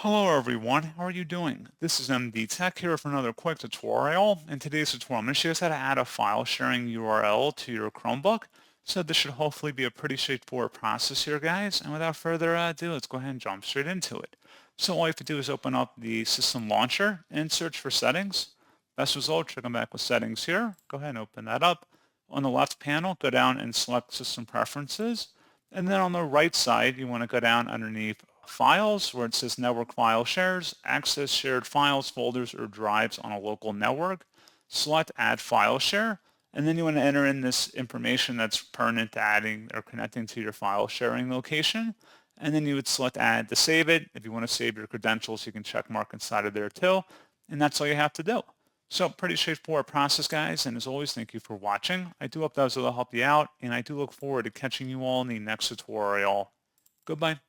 Hello everyone, how are you doing? This is MD Tech here for another quick tutorial. In today's tutorial, I'm going to show you how to add a file sharing URL to your Chromebook. So this should hopefully be a pretty straightforward process here, guys. And without further ado, let's go ahead and jump straight into it. So all you have to do is open up the system launcher and search for settings. Best result, should come back with settings here. Go ahead and open that up. On the left panel, go down and select System Preferences. And then on the right side, you want to go down underneath Files, where it says Network File Shares, access shared files, folders, or drives on a local network. Select Add File Share, and then you want to enter in this information that's pertinent to adding or connecting to your file sharing location. And then you would select Add to save it. If you want to save your credentials, you can check mark inside of there too. And that's all you have to do. So pretty straightforward process, guys. And as always, thank you for watching. I do hope that was able to help you out, and I do look forward to catching you all in the next tutorial. Goodbye.